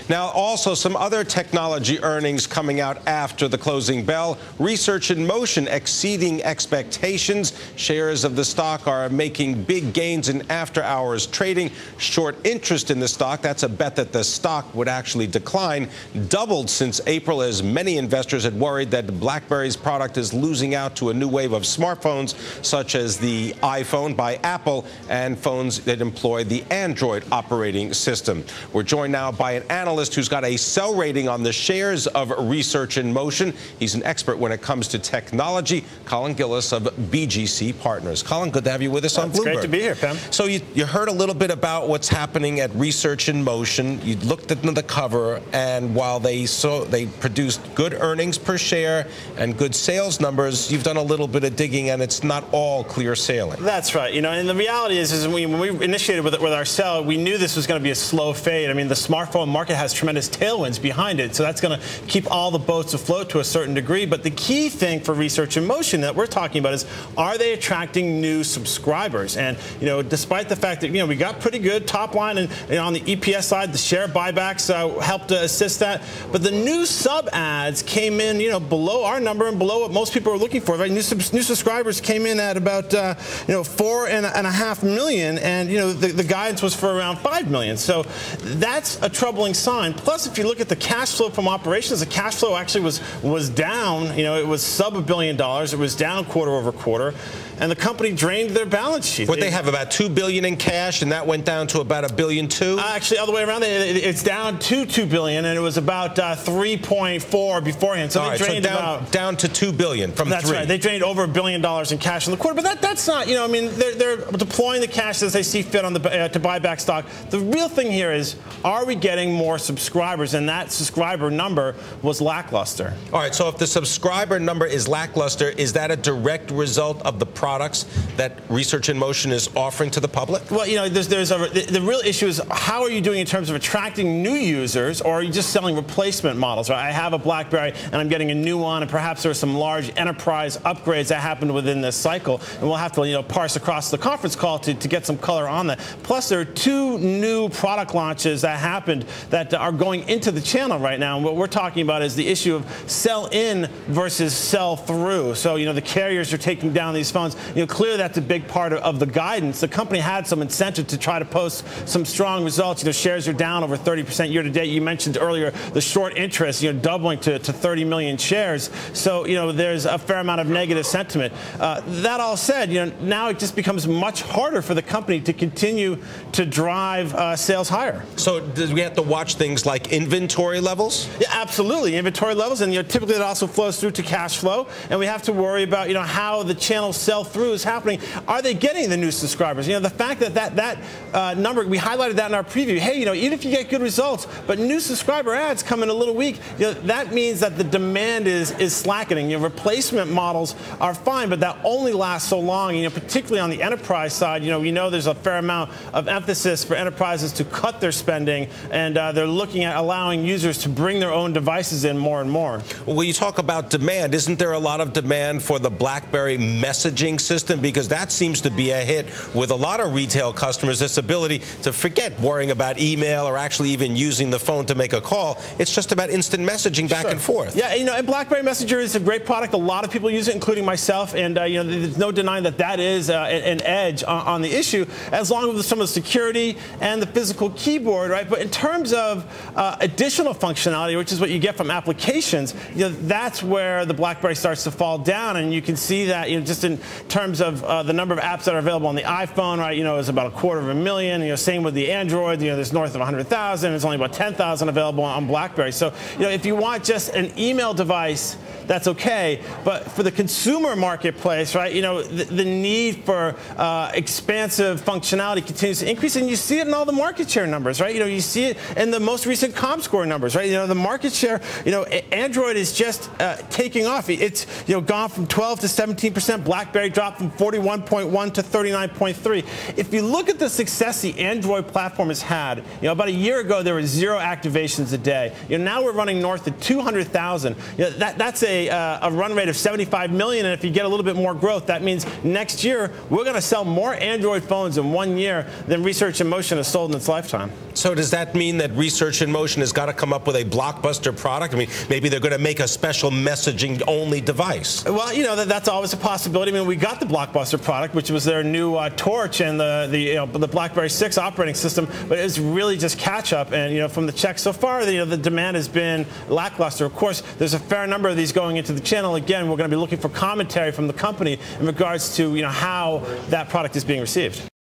Now, also some other technology earnings coming out after the closing bell. Research In Motion exceeding expectations. Shares of the stock are making big gains in after-hours trading. Short interest in the stock, that's a bet that the stock would actually decline, doubled since April, as many investors had worried that BlackBerry's product is losing out to a new wave of smartphones, such as the iPhone by Apple and phones that employ the Android operating system. We're joined now by an analyst who's got a sell rating on the shares of Research In Motion. He's an expert when it comes to technology. Colin Gillis of BGC Partners. Colin, good to have you with us on Bloomberg. It's great to be here, Pam. So you heard a little bit about what's happening at Research In Motion. You looked at the cover, and while they produced good earnings per share and good sales numbers, you've done a little bit of digging, and it's not all clear sailing. That's right. You know, and the reality is when we initiated with our sell, we knew this was going to be a slow fade. I mean, the smartphone market has tremendous tailwinds behind it, so that's going to keep all the boats afloat to a certain degree. But the key thing for Research In Motion that we're talking about is, are they attracting new subscribers? And, you know, despite the fact that, you know, we got pretty good top line, and on the EPS side, the share buybacks helped to assist that. But the new sub ads came in, you know, below our number and below what most people are looking for. Right? New subscribers came in at about, 4.5 million, and, you know, the guidance was for around 5 million. So that's a troubling sign. Plus, if you look at the cash flow from operations, the cash flow actually was down. You know, it was sub $1 billion. It was down quarter over quarter, and the company drained their balance sheet. Would they have about $2 billion in cash, and that went down to about $1.2 billion? Actually, all the way around, it's down to $2 billion, and it was about 3.4 beforehand. So they drained down to $2 billion from That's 3. Right. They drained over $1 billion in cash in the quarter. But that's not, you know, I mean, they're deploying the cash as they see fit on to buy back stock. The real thing here is, are we getting more subscribers? And that subscriber number was lackluster. All right. So if the subscriber number is lackluster, is that a direct result of the products that Research In Motion is offering to the public? Well, you know, the real issue is, how are you doing in terms of attracting new users, or are you just selling replacement models? Right? I have a BlackBerry and I'm getting a new one, and perhaps there are some large enterprise upgrades that happened within this cycle, and we'll have to, you know, parse across the conference call to get some color on that. Plus, there are 2 new product launches that happened that are going into the channel right now, and what we're talking about is the issue of sell-in versus sell-through. So, you know, the carriers are taking down these phones. You know, clearly that's a big part of the guidance. The company had some incentive to try to post some strong results. You know, shares are down over 30% year to date. You mentioned earlier the short interest, you know, doubling to 30 million shares. So, you know, there's a fair amount of negative sentiment. That all said, you know, now it just becomes much harder for the company to continue to drive sales higher. So do we have to watch things like inventory levels? Yeah, absolutely. Inventory levels, and, you know, typically it also flows through to cash flow, and we have to worry about, you know, how the channel sell-through is happening. Are they getting the new subscribers? You know, the fact that number, we highlighted that in our preview. Hey, you know, even if you get good results, but new subscriber ads come in a little weak, you know, that means that the demand is slackening. You know, replacement models are fine, but that only lasts so long. You know, particularly on the enterprise side, you know there's a fair amount of emphasis for enterprises to cut their spending, and they're looking at allowing users to bring their own devices in more and more. Well, when you talk about demand, isn't there a lot of demand for the BlackBerry messaging system? Because that seems to be a hit with a lot of retail customers, this ability to forget worrying about email or actually even using the phone to make a call. It's just about instant messaging back and forth. Yeah, you know, and BlackBerry Messenger is a great product. A lot of people use it, including myself, and you know, there's no denying that is an edge on the issue, as long as some of the security and the physical keyboard, right? But in terms of additional functionality, which is what you get from applications, you know, that's where the BlackBerry starts to fall down, and you can see that, you know, just in terms of the number of apps that are available on the iPhone, right? You know, it's about 250,000. You know, same with the Android. You know, there's north of 100,000. There's only about 10,000 available on BlackBerry. So, you know, if you want just an email device, that's okay. But for the consumer marketplace, right, you know, the need for expansive functionality continues to increase, and you see it in all the market share numbers, right? You know, you see it in the most recent ComScore numbers, right? You know, the market share, you know, Android is just taking off. It's, you know, gone from 12 to 17%. BlackBerry dropped from 41.1 to 39.3. If you look at the success the Android platform has had, you know, about a year ago there were 0 activations a day. You know, now we're running north of 200,000. You know, that's a a run rate of 75 million, and if you get a little bit more growth, that means next year we're going to sell more Android phones in 1 year than Research In Motion has sold in its lifetime. So does that mean that Research In Motion has got to come up with a blockbuster product? I mean, maybe they're going to make a special messaging-only device. Well, you know, that's always a possibility. I mean, we got the blockbuster product, which was their new Torch and the BlackBerry 6 operating system, but it's really just catch-up. And, you know, from the checks so far, the demand has been lackluster. Of course, there's a fair number of these going into the channel. Again, we're going to be looking for commentary from the company in regards to, you know, how that product is being received.